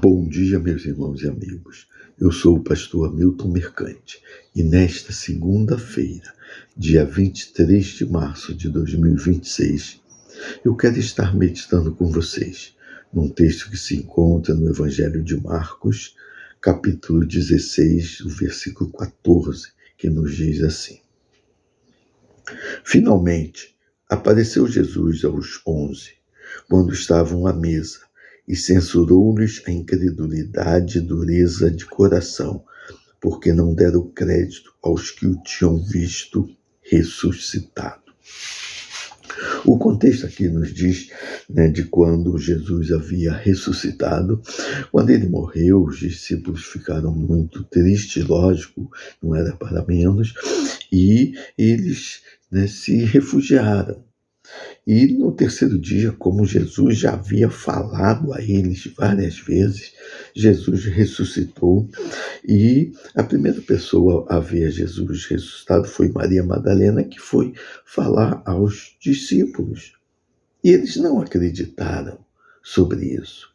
Bom dia, meus irmãos e amigos. Eu sou o pastor Hamilton Mercante e nesta segunda-feira, dia 23 de março de 2026, eu quero estar meditando com vocês num texto que se encontra no Evangelho de Marcos, capítulo 16, o versículo 14, que nos diz assim: Finalmente, apareceu Jesus aos 11, quando estavam à mesa, e censurou-lhes a incredulidade e dureza de coração, porque não deram crédito aos que o tinham visto ressuscitado. O contexto aqui nos diz, de quando Jesus havia ressuscitado. Quando ele morreu, os discípulos ficaram muito tristes, lógico, não era para menos, e eles se refugiaram. E no terceiro dia, como Jesus já havia falado a eles várias vezes, Jesus ressuscitou, e a primeira pessoa a ver Jesus ressuscitado foi Maria Madalena, que foi falar aos discípulos. E eles não acreditaram sobre isso.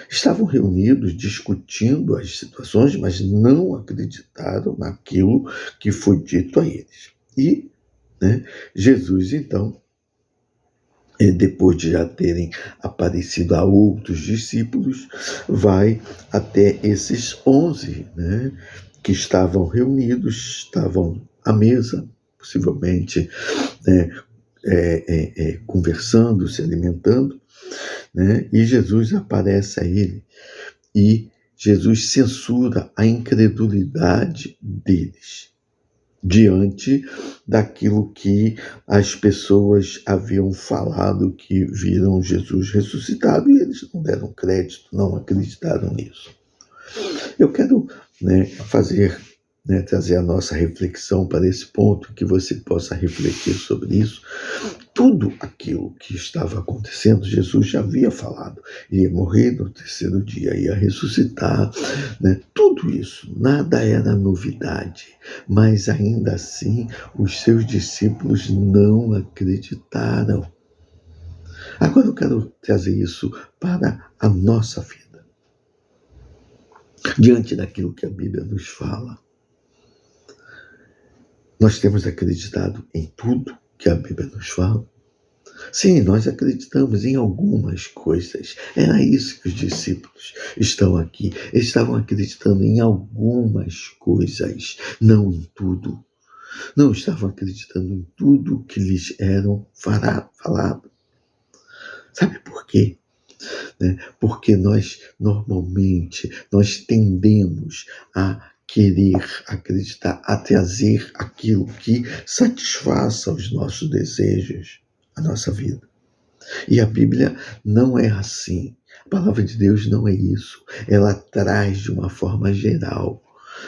Estavam reunidos discutindo as situações, mas não acreditaram naquilo que foi dito a eles. E Jesus, então, depois de já terem aparecido a outros discípulos, vai até esses 11, que estavam reunidos, estavam à mesa, possivelmente conversando, se alimentando, e Jesus aparece a ele e Jesus censura a incredulidade deles diante daquilo que as pessoas haviam falado, que viram Jesus ressuscitado, e eles não deram crédito, não acreditaram nisso. Eu quero trazer a nossa reflexão para esse ponto, que você possa refletir sobre isso. Tudo aquilo que estava acontecendo, Jesus já havia falado. Ia morrer no terceiro dia, ia ressuscitar, tudo isso, nada era novidade. Mas ainda assim, os seus discípulos não acreditaram. Agora eu quero trazer isso para a nossa vida. Diante daquilo que a Bíblia nos fala, nós temos acreditado em tudo que a Bíblia nos fala? Sim, nós acreditamos em algumas coisas. Era isso que os discípulos estavam acreditando em algumas coisas, não em tudo. Não estavam acreditando em tudo que lhes eram falado. Sabe por quê? Porque nós, normalmente, tendemos a querer acreditar, a trazer aquilo que satisfaça os nossos desejos, a nossa vida. E a Bíblia não é assim. A palavra de Deus não é isso. Ela traz de uma forma geral.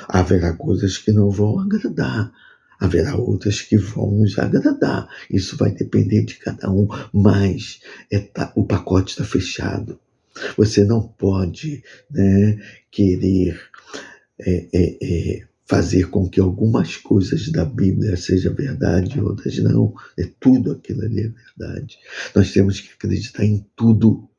Haverá coisas que não vão agradar. Haverá outras que vão nos agradar. Isso vai depender de cada um. Mas o pacote está fechado. Você não pode querer fazer com que algumas coisas da Bíblia sejam verdade e outras não. Tudo aquilo ali é verdade. Nós temos que acreditar em tudo.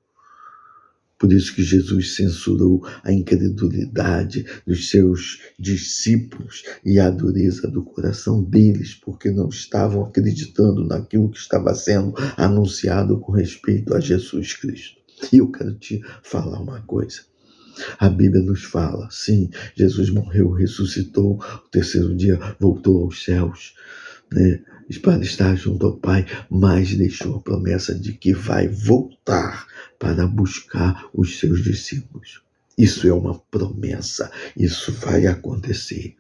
Por isso que Jesus censurou a incredulidade dos seus discípulos e a dureza do coração deles, porque não estavam acreditando naquilo que estava sendo anunciado com respeito a Jesus Cristo. E eu quero te falar uma coisa. A Bíblia nos fala, sim, Jesus morreu, ressuscitou, o terceiro dia voltou aos céus, para estar junto ao Pai, mas deixou a promessa de que vai voltar para buscar os seus discípulos. Isso é uma promessa, isso vai acontecer.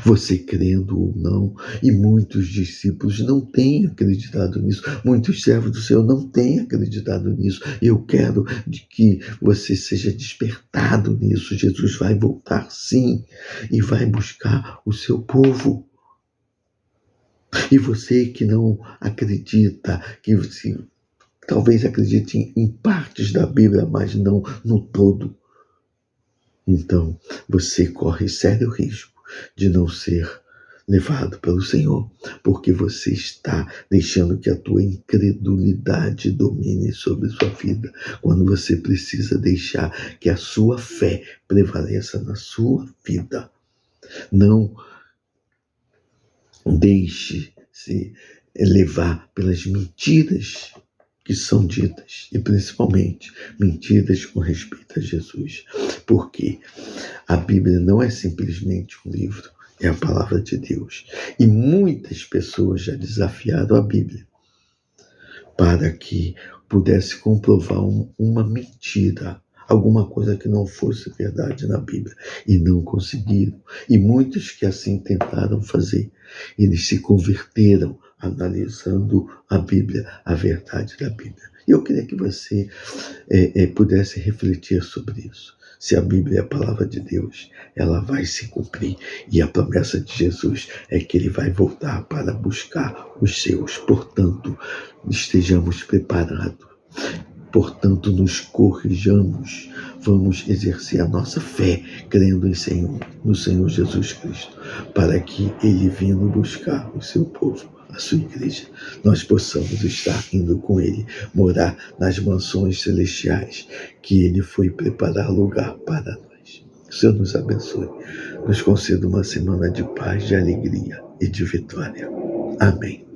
Você crendo ou não, e muitos discípulos não têm acreditado nisso, muitos servos do Senhor não têm acreditado nisso. Eu quero que você seja despertado nisso. Jesus vai voltar sim, e vai buscar o seu povo. E você que não acredita, que você talvez acredite em partes da Bíblia, mas não no todo, então você corre sério risco de não ser levado pelo Senhor, porque você está deixando que a tua incredulidade domine sobre sua vida, quando você precisa deixar que a sua fé prevaleça na sua vida. Não deixe-se levar pelas mentiras que são ditas, e principalmente mentiras com respeito a Jesus, porque a Bíblia não é simplesmente um livro, é a palavra de Deus. E muitas pessoas já desafiaram a Bíblia para que pudesse comprovar uma mentira, alguma coisa que não fosse verdade na Bíblia, e não conseguiram. E muitos que assim tentaram fazer, eles se converteram analisando a Bíblia, a verdade da Bíblia. E eu queria que você pudesse refletir sobre isso. Se a Bíblia é a palavra de Deus, ela vai se cumprir. E a promessa de Jesus é que ele vai voltar para buscar os seus. Portanto, estejamos preparados. Portanto, nos corrijamos. Vamos exercer a nossa fé, crendo no Senhor Jesus Cristo, para que ele vindo buscar o seu povo, a sua igreja, nós possamos estar indo com ele, morar nas mansões celestiais, que ele foi preparar lugar para nós. O Senhor nos abençoe, nos conceda uma semana de paz, de alegria e de vitória. Amém.